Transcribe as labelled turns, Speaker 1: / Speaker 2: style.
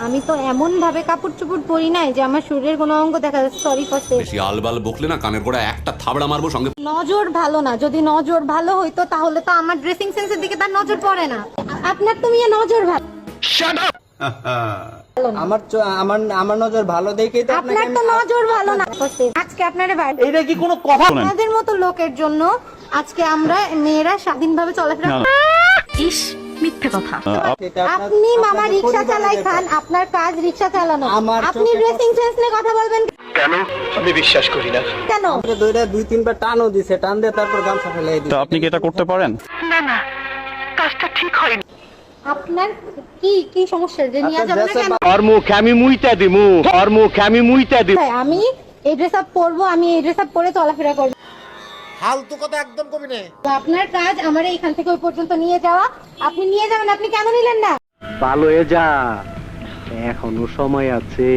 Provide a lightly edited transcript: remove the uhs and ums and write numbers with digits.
Speaker 1: আমি তো এমন ভাবে কাপড় চোপড় পরি নাই যে আমার শরীরের কোনো অঙ্গ দেখা যাচ্ছে। সরি ফর সে।
Speaker 2: বেশি আলবাল বকলে না কানের গোড়া একটা থাবড়া মারবো সঙ্গে।
Speaker 1: নজর ভালো না, যদি নজর ভালো হইতো তাহলে তো আমার ড্রেসিং সেন্সের দিকে তার নজর পড়ে না। আপনার তো মিয়া নজর ভালো।
Speaker 3: আমার নজর ভালো দেখেই তো
Speaker 1: আপনার তো নজর ভালো না। আজকে আপনারা
Speaker 3: এটা কি কোনো কথা?
Speaker 1: আপনাদের মতো লোকের জন্য আজকে আমরা মেয়েরা স্বাধীনভাবে চলাফেরা
Speaker 4: ইস মিথ্যে কথা।
Speaker 1: আপনি মামা রিক্সা চালাই খান, আপনার কাজ রিক্সা চালানো, আপনি ড্রেসিং সেন্স নিয়ে কথা বলবেন
Speaker 5: কেন? আমি বিশ্বাস করি না।
Speaker 1: কেন?
Speaker 3: দুই তিনবার টানও দিছে, টান দিয়ে তারপর গামছা ফেলাই দিছে।
Speaker 6: তো আপনি কি এটা করতে পারেন?
Speaker 4: না না, কাজটা ঠিক হয়নি।
Speaker 1: আপনার কি সমস্যা যে নিয়ে যাবেন না কেন?
Speaker 5: আর মুখ আমি মুইতা দিমু, আর মুখ আমি মুইতা দিমু।
Speaker 1: আমি এই ড্রেস আপ পরবো, আমি এই ড্রেস আপ পরে চলাফেরা করবো।
Speaker 7: ফালতু কথা একদম কবি না।
Speaker 1: তো আপনার কাজ আমার এইখান থেকে ওই পর্যন্ত নিয়ে যাওয়া। আপনি নিয়ে যাবেন, আপনি কেন নিলেন না?
Speaker 5: ভালো হয়ে যা, এখনো সময় আছে।